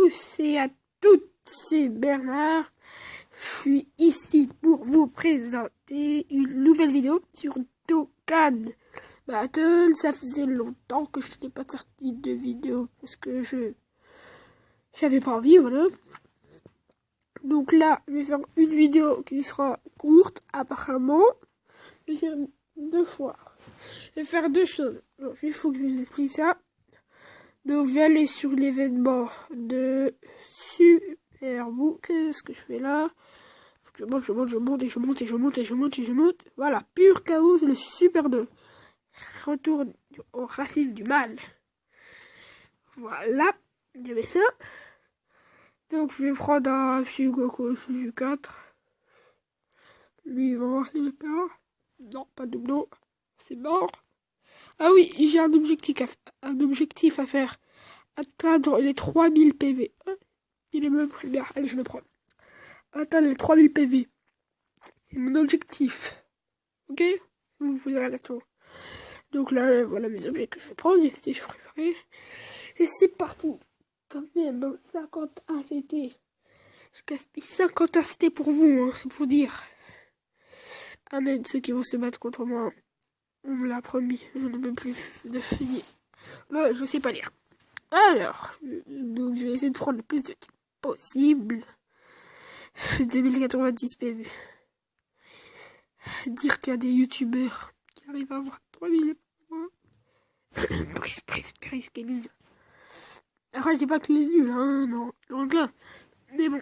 tous et à toutes, c'est Bernard. Je suis ici pour vous présenter une nouvelle vidéo sur Dokkan Battle. Ça faisait longtemps que je n'ai pas sorti de vidéo parce que j'avais pas envie, voilà. Donc là, je vais faire une vidéo qui sera courte, apparemment. Je vais faire 2 fois. Je vais faire 2 choses. Donc, il faut que je vous explique ça. Donc, je vais aller sur l'événement de Superbook. Qu'est-ce que je fais là? Faut que je monte. Voilà, pur chaos, le Super 2. Retour aux racines du mal. Voilà, il y avait ça. Donc, je vais prendre un Goku Suju 4. Lui, il va voir s'il est peur. Non, pas doublon. C'est mort. Ah oui, j'ai un objectif à faire. Atteindre les 3000 PV. Il est même très bien. Allez, je le prends. Atteindre les 3000 PV. C'est mon objectif. Ok? Vous vous posez la question. Donc là, voilà mes objets que je vais prendre. Je préféré. Et c'est parti. Quand même, 50 ACT. Je gaspille 50 ACT pour vous, hein, c'est pour dire. Amen, ceux qui vont se battre contre moi. On me l'a promis, je ne veux plus de finir. Là, je sais pas lire. Alors, donc je vais essayer de prendre le plus de types possible. 2090 PV. Dire qu'il y a des youtubeurs qui arrivent à avoir 3000 points. Pris Gaming. Alors, je dis pas que les nuls, hein, non, loin de là. Mais bon,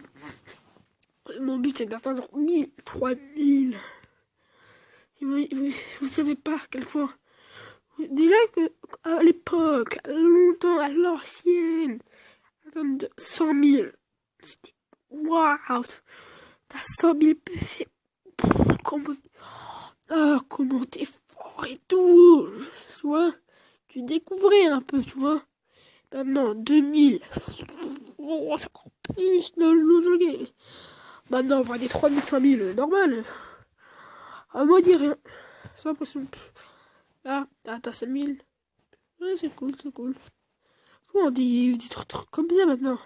mon but c'est d'atteindre 3000. Si vous savez pas à quel point. Déjà que à l'époque, longtemps, à l'ancienne, 100 000. C'était waouh! T'as 100 000 PV. Comment t'es fort et tout. Tu vois, tu découvrais un peu, tu vois. Maintenant, 2000. Oh, c'est encore plus dans le game. Maintenant, on voit des 3500 normal. Moi, dis rien. Sans impression. Là, t'as 5000. Ouais, c'est cool. Faut on dit des trucs comme ça maintenant.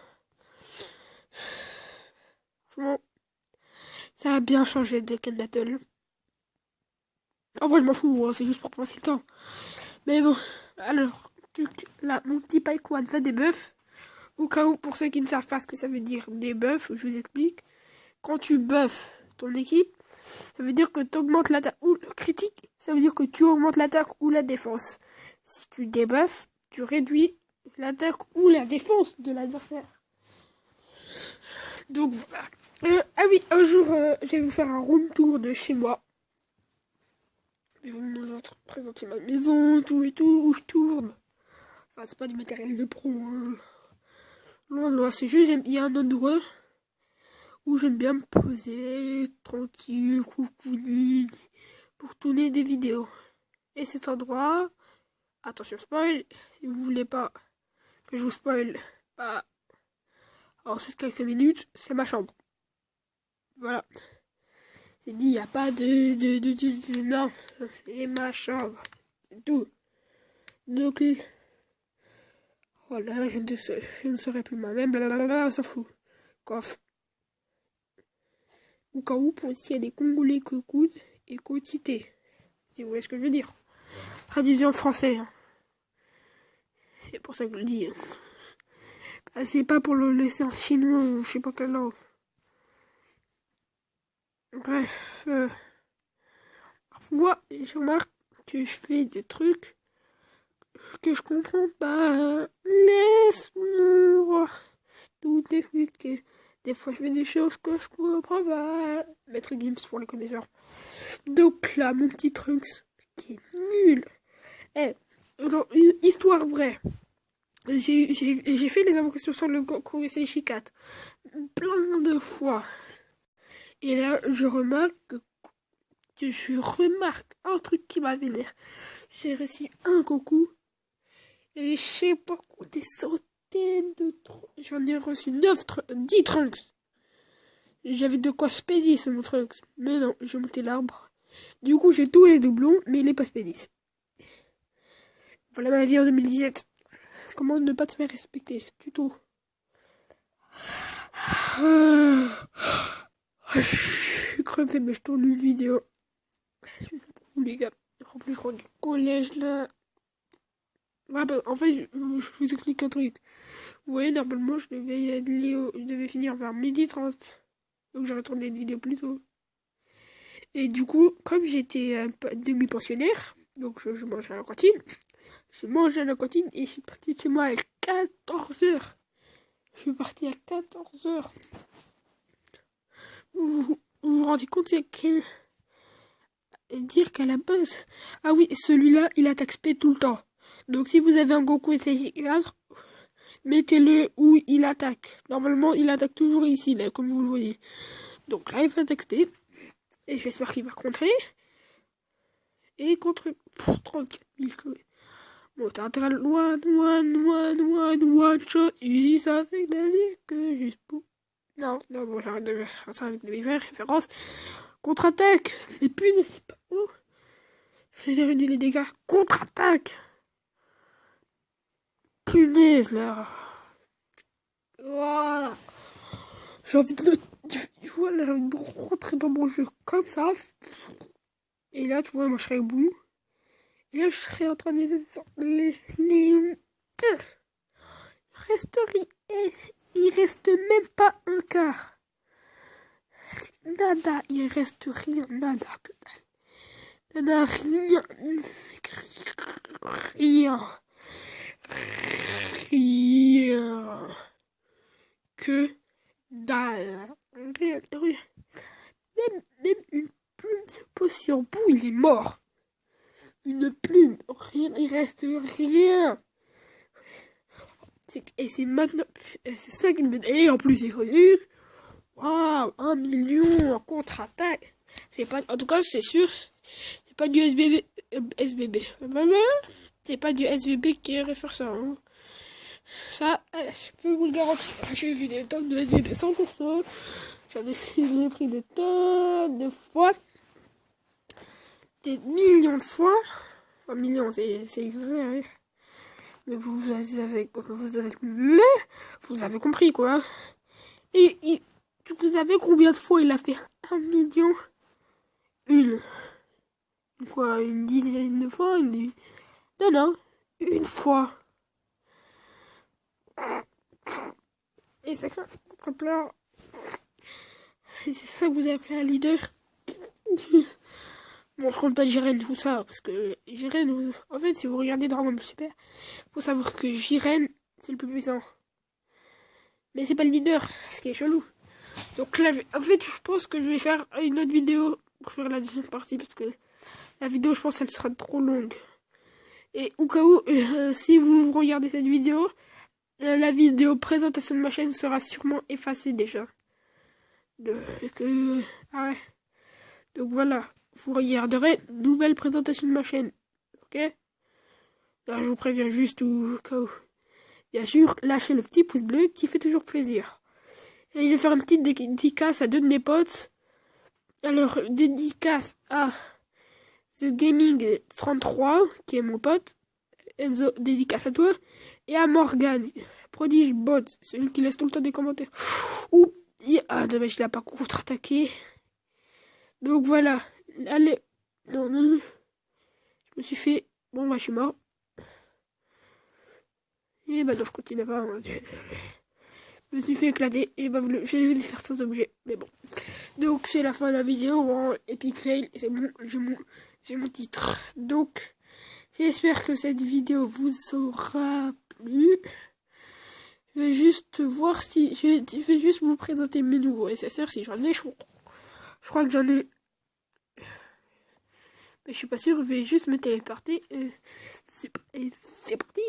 Bon. Ça a bien changé de Dokkan Battle. En vrai, je m'en fous, hein, c'est juste pour passer le temps. Mais bon, alors, là, mon petit Paikwan fait des buffs. Au cas où, pour ceux qui ne savent pas ce que ça veut dire des buffs, je vous explique. Quand tu buffes ton équipe, ça veut dire que tu augmentes l'attaque ou le critique. Ça veut dire que tu augmentes l'attaque ou la défense. Si tu débuffes, tu réduis l'attaque ou la défense de l'adversaire. Donc voilà. Ah oui, un jour, je vais vous faire un room tour de chez moi. Je vais vous présenter ma maison, tout et tout, où je tourne. Enfin, c'est pas du matériel de pro. Hein. Loin de là, c'est juste, il y a un endroit où j'aime bien me poser, tranquille, coucouline, pour tourner des vidéos. Et cet endroit, attention spoil, si vous voulez pas que je vous spoil, bah, ensuite quelques minutes, c'est ma chambre. Voilà. C'est dit, il n'y a pas de non, c'est ma chambre, c'est tout. Donc, voilà, je ne serai plus moi-même, blablabla, on s'en fout. Coffre. Ou cas où, pour s'il y a des Congolais que coûtent et quantité. Si vous voyez ce que je veux dire. Traduisé en français. Hein. C'est pour ça que je le dis. Hein. Bah, c'est pas pour le laisser en chinois ou je sais pas quelle langue. Bref. Moi, je remarque que je fais des trucs que je comprends pas. Laisse-moi tout expliquer. Des fois, je fais des choses que je comprends pas. Maître Gims pour les connaisseurs. Donc là, mon petit Trunks, qui est nul. Histoire vraie. J'ai fait les invocations sur le Goku Seishi 4 plein de fois. Et là, je remarque un truc qui m'a vénère. J'ai reçu un Goku. Et je sais pas quoi, des centaines de Trunks. J'en ai reçu 10 Trunks. J'avais de quoi spédier sur mon Trunks. Mais non, j'ai monté l'arbre. Du coup, j'ai tous les doublons, mais il est pas spédis. Voilà ma vie en 2017. Comment ne pas te faire respecter? Tuto. Je suis crevé, mais je tourne une vidéo. Je fais ça pour vous, les gars. En plus, je rentre du collège là. Ouais, bah, en fait, je vous explique un truc. Vous voyez, normalement, je devais finir vers 12h30. Donc, j'aurais tourné une vidéo plus tôt. Et du coup, comme j'étais demi-pensionnaire, donc je mangeais à la cantine. Je mangeais à la cantine et je suis parti de chez moi à 14h. Je suis parti à 14h. Vous rendez compte, c'est dire qu'à la base... Ah oui, celui-là, il attaque SP tout le temps. Donc si vous avez un Goku SG4, mettez-le où il attaque. Normalement, il attaque toujours ici, là, comme vous le voyez. Donc là, il va attaque SP. Et j'espère qu'il va contrer. Et contre... 34 000 quand même. Bon, t'as intérêt à one shot. Easy, ça fait basique que juste pour... Non, bon, j'arrête de faire ça avec mes vraies références. Contre-attaque. Mais punaise, c'est pas où. J'ai réduit les dégâts. Contre-attaque. Punaise, là. Voilà. J'ai envie de... Tu vois, là, j'ai envie de rentrer dans mon jeu comme ça. Et là, tu vois, moi, je serais au bout. Et là, je serais en train de il reste même pas un quart. Nada, il reste rien, nada, que dalle. Nada, rien. Rien. Que dalle. Rien. Même une plume se pose sur bout, il est mort. Une plume, rien, il reste rien. Et c'est maintenant, c'est ça qui me... Et en plus, c'est connu. Waouh, 1 million en contre-attaque. C'est pas, en tout cas, c'est sûr, c'est pas du SBB. C'est pas du SBB qui réfère ça. Hein. Ça, je peux vous le garantir. J'ai vu des tonnes de SBB 100%. J'en ai pris des tonnes de fois. Des millions de fois. Enfin, millions, c'est exagéré. Mais vous avez compris, quoi. Et vous savez combien de fois il a fait 1 million? Une dizaine de fois? Non, une fois. Et c'est ça, votre pleur. Et c'est ça que vous appelez un leader. Bon, je compte pas Jiren, tout ça, parce que Jiren, en fait, si vous regardez Dragon Ball Super, faut savoir que Jiren, c'est le plus puissant. Mais c'est pas le leader, ce qui est chelou. Donc là, en fait, je pense que je vais faire une autre vidéo pour faire la deuxième partie, parce que la vidéo, je pense, elle sera trop longue. Et au cas où, si vous regardez cette vidéo, la vidéo présentation de ma chaîne sera sûrement effacée déjà. Ah ouais. Donc voilà, vous regarderez nouvelle présentation de ma chaîne. Ok? Là, je vous préviens juste au cas où. Bien sûr, lâchez le petit pouce bleu qui fait toujours plaisir. Et je vais faire une petite dédicace à deux de mes potes. Alors, dédicace à The Gaming 33, qui est mon pote. Enzo, dédicace à toi. Et à Morgan, Prodige Bot, celui qui laisse tout le temps des commentaires. Ouh, dommage, il a pas contre-attaqué. Donc voilà. Allez. Non. Je me suis fait... Bon, bah, je suis mort. Et bah, non, je continue pas. Je me suis fait éclater. Et bah, je vais le faire sans objet. Mais bon. Donc, c'est la fin de la vidéo. Bon, Epic Fail. C'est bon, j'ai mon titre. Donc, j'espère que cette vidéo vous aura plu. Je vais juste voir si... Je vais juste vous présenter mes nouveaux SSR si j'en ai. Je crois que j'en ai... Mais je suis pas sûr. Je vais juste me téléporter. Et c'est parti.